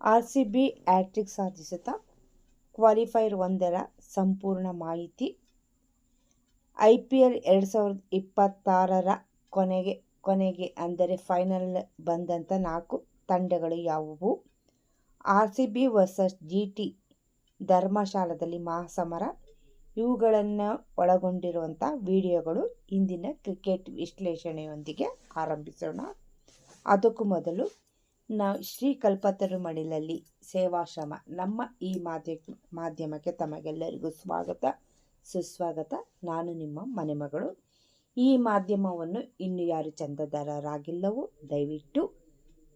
RCB hat trick ಸಾಧಿಸುತ್ತಾ qualifier 1ರ ಸಂಪೂರ್ಣ ಮಾಹಿತಿ. IPL 2026ರ ಕೊನೆಗೆ ಅಂದರೆ ಫೈನಲ್ ಬಂದಂಥ 4 ತಂಡಗಳು ಯಾವುವು? RCB versus GT ಧರ್ಮಶಾಲಾದಲ್ಲಿ ಮಹಾಸಮರ. ಇವುಗಳನ್ನು ಒಳಗೊಂಡಿರುವಂಥ ವಿಡಿಯೋಗಳು ಇಂದಿನ ಕ್ರಿಕೆಟ್ ವಿಶ್ಲೇಷಣೆಯೊಂದಿಗೆ ಆರಂಭಿಸೋಣ. ಅದಕ್ಕೂ ಮೊದಲು ನಾವು ಶ್ರೀ ಕಲ್ಪತರು ಮಡಿಲಲ್ಲಿ ಸೇವಾಶ್ರಮ ನಮ್ಮ ಈ ಮಾಧ್ಯಮಕ್ಕೆ ತಮಗೆಲ್ಲರಿಗೂ ಸ್ವಾಗತ ಸುಸ್ವಾಗತ. ನಾನು ನಿಮ್ಮ ಮನೆ ಮಗಳು. ಈ ಮಾಧ್ಯಮವನ್ನು ಇನ್ನು ಯಾರು ಚಂದಾದಾರರಾಗಿಲ್ಲವೋ ದಯವಿಟ್ಟು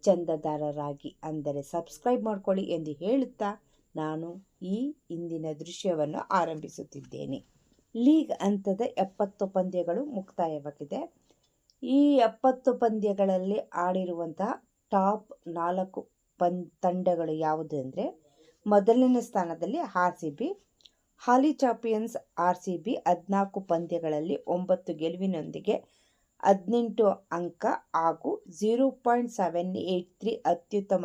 ಚಂದಾದಾರರಾಗಿ, ಅಂದರೆ ಸಬ್ಸ್ಕ್ರೈಬ್ ಮಾಡ್ಕೊಳ್ಳಿ ಎಂದು ಹೇಳುತ್ತಾ ನಾನು ಈ ಇಂದಿನ ದೃಶ್ಯವನ್ನು ಆರಂಭಿಸುತ್ತಿದ್ದೇನೆ. ಲೀಗ್ ಹಂತದ 70 ಪಂದ್ಯಗಳು ಮುಕ್ತಾಯವಾಗಿದೆ. ಈ 70 ಪಂದ್ಯಗಳಲ್ಲಿ ಆಡಿರುವಂತಹ ಟಾಪ್ 4 ತಂಡಗಳು ಯಾವುದು ಅಂದರೆ, ಮೊದಲನೇ ಸ್ಥಾನದಲ್ಲಿ RCB. ಹಾಲಿ ಚಾಂಪಿಯನ್ಸ್ RCB 14 ಪಂದ್ಯಗಳಲ್ಲಿ 9 ಗೆಲುವಿನೊಂದಿಗೆ 18 ಅಂಕ ಹಾಗೂ 0.783 ಅತ್ಯುತ್ತಮ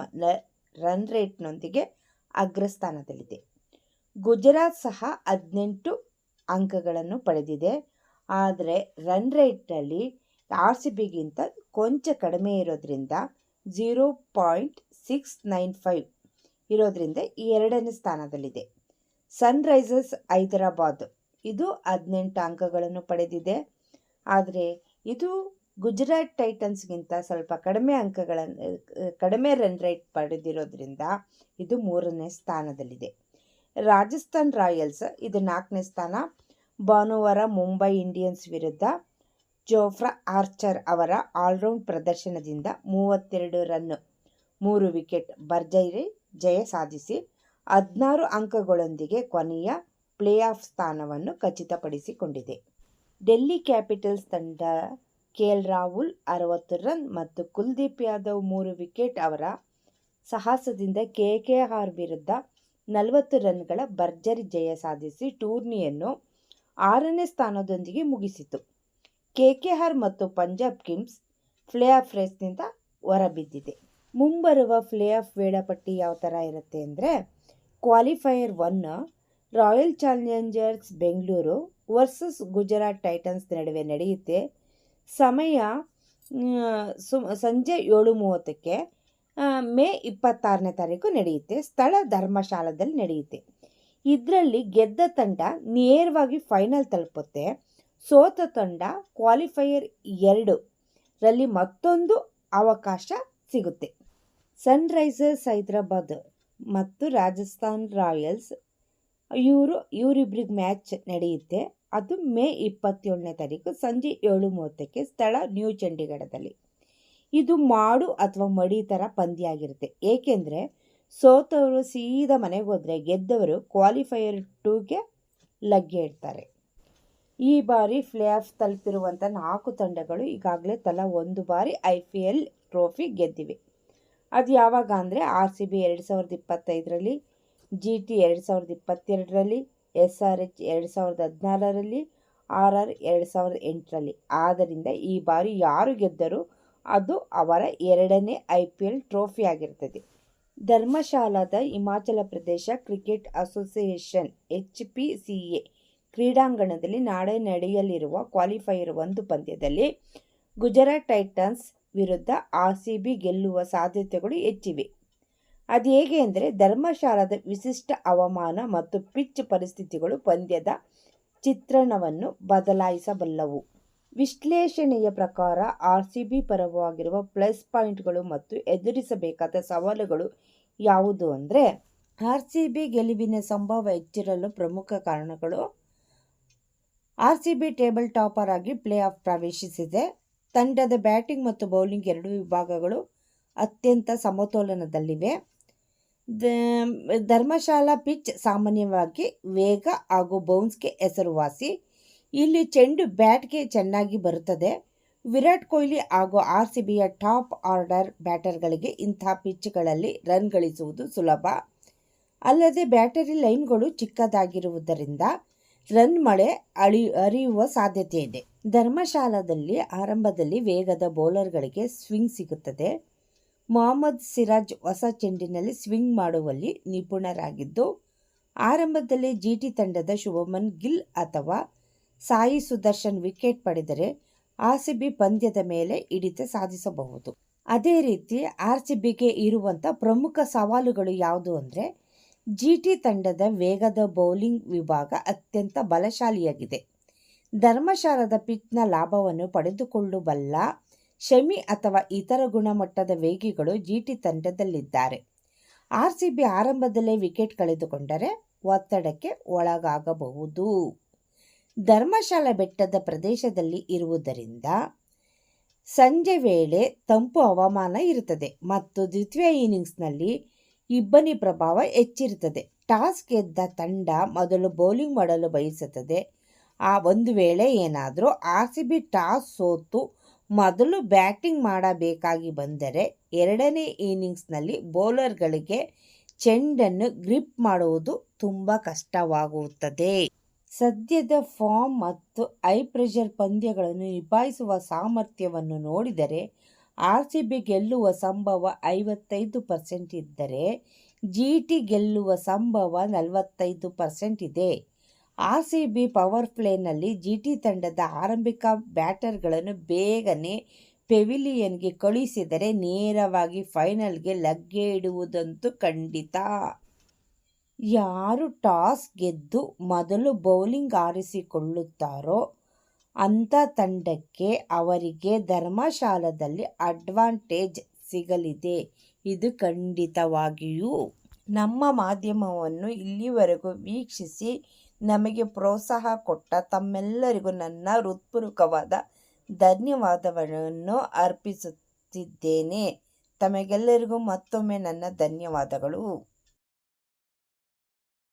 ರನ್ ರೇಟ್ನೊಂದಿಗೆ ಅಗ್ರಸ್ಥಾನದಲ್ಲಿದೆ. ಗುಜರಾತ್ ಸಹ 18 ಅಂಕಗಳನ್ನು ಪಡೆದಿದೆ. ಆದರೆ ರನ್ ರೇಟ್ನಲ್ಲಿ RCBಗಿಂತ ಕೊಂಚ ಕಡಿಮೆ ಇರೋದ್ರಿಂದ 0.695 ಇರೋದ್ರಿಂದ ಎರಡನೇ ಸ್ಥಾನದಲ್ಲಿದೆ. ಸನ್ರೈಸರ್ಸ್ ಹೈದರಾಬಾದ್ ಇದು 18 ಅಂಕಗಳನ್ನು ಪಡೆದಿದೆ. ಆದರೆ ಇದು ಗುಜರಾತ್ ಟೈಟನ್ಸ್ಗಿಂತ ಸ್ವಲ್ಪ ಕಡಿಮೆ ರನ್ ರೇಟ್ ಪಡೆದಿರೋದ್ರಿಂದ ಇದು 3ನೇ ಸ್ಥಾನದಲ್ಲಿದೆ. ರಾಜಸ್ಥಾನ್ ರಾಯಲ್ಸ್ ಇದು 4ನೇ ಸ್ಥಾನ. ಭಾನುವಾರ ಮುಂಬೈ ಇಂಡಿಯನ್ಸ್ ವಿರುದ್ಧ ಜೋಫ್ರಾ ಆರ್ಚರ್ ಅವರ ಆಲ್ರೌಂಡ್ ಪ್ರದರ್ಶನದಿಂದ 32 ರನ್ 3 ವಿಕೆಟ್ ಭರ್ಜರಿ ಜಯ ಸಾಧಿಸಿ 16 ಅಂಕಗಳೊಂದಿಗೆ ಕೊನೆಯ ಪ್ಲೇ ಆಫ್ ಸ್ಥಾನವನ್ನು ಖಚಿತಪಡಿಸಿಕೊಂಡಿದೆ. ಡೆಲ್ಲಿ ಕ್ಯಾಪಿಟಲ್ಸ್ ತಂಡ KL ರಾಹುಲ್ 60 ರನ್ ಮತ್ತು ಕುಲ್ದೀಪ್ ಯಾದವ್ 3 ವಿಕೆಟ್ ಅವರ ಸಾಹಸದಿಂದ KKR ವಿರುದ್ಧ 40 ರನ್ಗಳ ಭರ್ಜರಿ ಜಯ ಸಾಧಿಸಿ ಟೂರ್ನಿಯನ್ನು 6ನೇ ಸ್ಥಾನದೊಂದಿಗೆ ಮುಗಿಸಿತು. KKR ಮತ್ತು ಪಂಜಾಬ್ ಕಿಂಗ್ಸ್ ಪ್ಲೇ ಆಫ್ ರೇಸ್ನಿಂದ ಹೊರಬಿದ್ದಿದೆ. ಮುಂಬರುವ ಪ್ಲೇ ಆಫ್ ವೇಳಾಪಟ್ಟಿ ಯಾವ ಥರ ಇರುತ್ತೆ ಅಂದರೆ, qualifier 1 royal Challengers Bengaluru versus Gujarat Titans ನಡುವೆ ನಡೆಯುತ್ತೆ. ಸಮಯ ಸಂಜೆ 7:30ಕ್ಕೆ ಮೇ 26ನೇ ತಾರೀಕು ನಡೆಯುತ್ತೆ. ಸ್ಥಳ ಧರ್ಮಶಾಲಾದಲ್ಲಿ ನಡೆಯುತ್ತೆ. ಇದರಲ್ಲಿ ಗೆದ್ದ ತಂಡ ನೇರವಾಗಿ ಫೈನಲ್ ತಲುಪುತ್ತೆ. ಸೋತ ತಂಡ ಕ್ವಾಲಿಫೈಯರ್ 2 ರಲ್ಲಿ ಮತ್ತೊಂದು ಅವಕಾಶ ಸಿಗುತ್ತೆ. ಸನ್ರೈಸರ್ಸ್ ಹೈದರಾಬಾದ್ ಮತ್ತು ರಾಜಸ್ಥಾನ್ ರಾಯಲ್ಸ್ ಇವರಿಬ್ಬರಿಗೆ ಮ್ಯಾಚ್ ನಡೆಯುತ್ತೆ. ಅದು ಮೇ 27ನೇ ತಾರೀಕು ಸಂಜೆ 7:30ಕ್ಕೆ. ಸ್ಥಳ ನ್ಯೂ ಚಂಡೀಗಢದಲ್ಲಿ. ಇದು ಮಾಡು ಅಥವಾ ಮಡಿ ಥರ ಪಂದ್ಯ ಆಗಿರುತ್ತೆ. ಏಕೆಂದರೆ ಸೋತವರು ಸೀದಾ ಮನೆಗೆ ಹೋದರೆ ಗೆದ್ದವರು ಕ್ವಾಲಿಫೈಯರ್ 2ಗೆ ಲಗ್ಗೆ ಇಡ್ತಾರೆ. ಈ ಬಾರಿ ಪ್ಲೇ ಆಫ್ ತಲುಪಿರುವಂಥ 4 ತಂಡಗಳು ಈಗಾಗಲೇ ತಲಾ 1 ಬಾರಿ IPL ಟ್ರೋಫಿ ಗೆದ್ದಿವೆ. ಅದು ಯಾವಾಗ ಅಂದರೆ RCB 2025ರಲ್ಲಿ, GT 2022ರಲ್ಲಿ, SRH 2014ರಲ್ಲಿ, RR 2008ರಲ್ಲಿ. ಆದ್ದರಿಂದ ಈ ಬಾರಿ ಯಾರು ಗೆದ್ದರೂ ಅದು ಅವರ 2ನೇ IPL ಟ್ರೋಫಿ ಆಗಿರುತ್ತದೆ. ಧರ್ಮಶಾಲಾದ Himachal Pradesh cricket association HPCA ಕ್ರೀಡಾಂಗಣದಲ್ಲಿ ನಾಳೆ ನಡೆಯಲಿರುವ ಕ್ವಾಲಿಫೈಯರ್ 1 ಪಂದ್ಯದಲ್ಲಿ ಗುಜರಾತ್ ಟೈಟನ್ಸ್ ವಿರುದ್ಧ RCB ಗೆಲ್ಲುವ ಸಾಧ್ಯತೆಗಳು ಹೆಚ್ಚಿವೆ. ಅದು ಹೇಗೆ ಅಂದರೆ, ಧರ್ಮಶಾಲಾದ ವಿಶಿಷ್ಟ ಹವಾಮಾನ ಮತ್ತು ಪಿಚ್ ಪರಿಸ್ಥಿತಿಗಳು ಪಂದ್ಯದ ಚಿತ್ರಣವನ್ನು ಬದಲಾಯಿಸಬಲ್ಲವು. ವಿಶ್ಲೇಷಣೆಯ ಪ್ರಕಾರ RCB ಪರವಾಗಿರುವ ಪ್ಲಸ್ ಪಾಯಿಂಟ್ಗಳು ಮತ್ತು ಎದುರಿಸಬೇಕಾದ ಸವಾಲುಗಳು ಯಾವುದು ಅಂದರೆ, RCB ಗೆಲುವಿನ ಸಂಭವ ಹೆಚ್ಚಿರಲು ಪ್ರಮುಖ ಕಾರಣಗಳು: RCB ಟೇಬಲ್ ಟಾಪರ್ ಆಗಿ ಪ್ಲೇ ಆಫ್ ಪ್ರವೇಶಿಸಿದೆ. ತಂಡದ ಬ್ಯಾಟಿಂಗ್ ಮತ್ತು ಬೌಲಿಂಗ್ ಎರಡೂ ವಿಭಾಗಗಳು ಅತ್ಯಂತ ಸಮತೋಲನದಲ್ಲಿವೆ. ಧರ್ಮಶಾಲಾ ಪಿಚ್ ಸಾಮಾನ್ಯವಾಗಿ ವೇಗ ಹಾಗೂ ಬೌನ್ಸ್ಗೆ ಹೆಸರುವಾಸಿ. ಇಲ್ಲಿ ಚೆಂಡು ಬ್ಯಾಟ್ಗೆ ಚೆನ್ನಾಗಿ ಬರುತ್ತದೆ. ವಿರಾಟ್ ಕೊಹ್ಲಿ ಹಾಗೂ RCBಯ ಟಾಪ್ ಆರ್ಡರ್ ಬ್ಯಾಟರ್ಗಳಿಗೆ ಇಂಥ ಪಿಚ್ಗಳಲ್ಲಿ ರನ್ ಗಳಿಸುವುದು ಸುಲಭ. ಅಲ್ಲದೆ ಬ್ಯಾಟರಿ ಲೈನ್ಗಳು ಚಿಕ್ಕದಾಗಿರುವುದರಿಂದ ರನ್ ಮಳೆ ಹರಿಯುವ ಸಾಧ್ಯತೆ ಇದೆ. ಧರ್ಮಶಾಲಾದಲ್ಲಿ ಆರಂಭದಲ್ಲಿ ವೇಗದ ಬೌಲರ್ಗಳಿಗೆ ಸ್ವಿಂಗ್ ಸಿಗುತ್ತದೆ. ಮೊಹಮ್ಮದ್ ಸಿರಾಜ್ ಹೊಸ ಚೆಂಡಿನಲ್ಲಿ ಸ್ವಿಂಗ್ ಮಾಡುವಲ್ಲಿ ನಿಪುಣರಾಗಿದ್ದು, ಆರಂಭದಲ್ಲಿ ಜಿಟಿ ತಂಡದ ಶುಭಮನ್ ಗಿಲ್ ಅಥವಾ ಸಾಯಿ ಸುದರ್ಶನ್ ವಿಕೆಟ್ ಪಡೆದರೆ ಆರ್ಸಿಬಿ ಪಂದ್ಯದ ಮೇಲೆ ಹಿಡಿತ ಸಾಧಿಸಬಹುದು. ಅದೇ ರೀತಿ ಆರ್ಸಿಬಿಗೆ ಇರುವಂಥ ಪ್ರಮುಖ ಸವಾಲುಗಳು ಯಾವುದು ಅಂದರೆ, ಜಿಟಿ ತಂಡದ ವೇಗದ ಬೌಲಿಂಗ್ ವಿಭಾಗ ಅತ್ಯಂತ ಬಲಶಾಲಿಯಾಗಿದೆ. ಧರ್ಮಶಾಲಾದ ಪಿಚ್ನ ಲಾಭವನ್ನು ಪಡೆದುಕೊಳ್ಳಬಲ್ಲ ಶಮಿ ಅಥವಾ ಇತರ ಗುಣಮಟ್ಟದ ವೇಗಿಗಳು ಜಿಟಿ ತಂಡದಲ್ಲಿದ್ದಾರೆ. ಆರ್ಸಿಬಿ ಆರಂಭದಲ್ಲೇ ವಿಕೆಟ್ ಕಳೆದುಕೊಂಡರೆ ಒತ್ತಡಕ್ಕೆ ಒಳಗಾಗಬಹುದು. ಧರ್ಮಶಾಲಾ ಬೆಟ್ಟದ ಪ್ರದೇಶದಲ್ಲಿ ಇರುವುದರಿಂದ ಸಂಜೆ ವೇಳೆ ತಂಪು ಹವಾಮಾನ ಇರುತ್ತದೆ ಮತ್ತು ದ್ವಿತೀಯ ಇನ್ನಿಂಗ್ಸ್ನಲ್ಲಿ ಇಬ್ಬನಿ ಪ್ರಭಾವ ಹೆಚ್ಚಿರುತ್ತದೆ. ಟಾಸ್ ಗೆದ್ದ ತಂಡ ಮೊದಲು ಬೌಲಿಂಗ್ ಮಾಡಲು ಬಯಸುತ್ತದೆ. ಒಂದು ವೇಳೆ ಏನಾದರೂ ಆರ್ಸಿಬಿ ಟಾಸ್ ಸೋತು ಮೊದಲು ಬ್ಯಾಟಿಂಗ್ ಮಾಡಬೇಕಾಗಿ ಬಂದರೆ ಎರಡನೇ ಇನ್ನಿಂಗ್ಸ್ನಲ್ಲಿ ಬೌಲರ್ಗಳಿಗೆ ಚೆಂಡನ್ನು ಗ್ರಿಪ್ ಮಾಡುವುದು ತುಂಬ ಕಷ್ಟವಾಗುತ್ತದೆ. ಸದ್ಯದ ಫಾರ್ಮ್ ಮತ್ತು ಹೈ ಪ್ರೆಷರ್ ಪಂದ್ಯಗಳನ್ನು ನಿಭಾಯಿಸುವ ಸಾಮರ್ಥ್ಯವನ್ನು ನೋಡಿದರೆ ಆರ್ಸಿಬಿ ಗೆಲ್ಲುವ ಸಂಭವ 55% ಇದ್ದರೆ ಜಿಟಿ ಗೆಲ್ಲುವ ಸಂಭವ 45% ಇದೆ. ಆರ್ಸಿಬಿ ಪವರ್ ಪ್ಲೇನಲ್ಲಿ ಜಿಟಿ ತಂಡದ ಆರಂಭಿಕ ಬ್ಯಾಟರ್ಗಳನ್ನು ಬೇಗನೆ ಪೆವಿಲಿಯನ್ಗೆ ಕಳುಹಿಸಿದರೆ ನೇರವಾಗಿ ಫೈನಲ್ಗೆ ಲಗ್ಗೆ ಇಡುವುದಂತೂ ಖಂಡಿತ. ಯಾರು ಟಾಸ್ ಗೆದ್ದು ಮೊದಲು ಬೌಲಿಂಗ್ ಆರಿಸಿಕೊಳ್ಳುತ್ತಾರೋ ಅಂಥ ತಂಡಕ್ಕೆ ಅವರಿಗೆ ಧರ್ಮಶಾಲಾದಲ್ಲಿ ಅಡ್ವಾಂಟೇಜ್ ಸಿಗಲಿದೆ. ಇದು ಖಂಡಿತವಾಗಿಯೂ. ನಮ್ಮ ಮಾಧ್ಯಮವನ್ನು ಇಲ್ಲಿವರೆಗೂ ವೀಕ್ಷಿಸಿ ನಮಗೆ ಪ್ರೋತ್ಸಾಹ ಕೊಟ್ಟ ತಮ್ಮೆಲ್ಲರಿಗೂ ನನ್ನ ಹೃತ್ಪೂರ್ವಕವಾದ ಧನ್ಯವಾದವನ್ನು ಅರ್ಪಿಸುತ್ತಿದ್ದೇನೆ. ತಮಗೆಲ್ಲರಿಗೂ ಮತ್ತೊಮ್ಮೆ ನನ್ನ ಧನ್ಯವಾದಗಳು.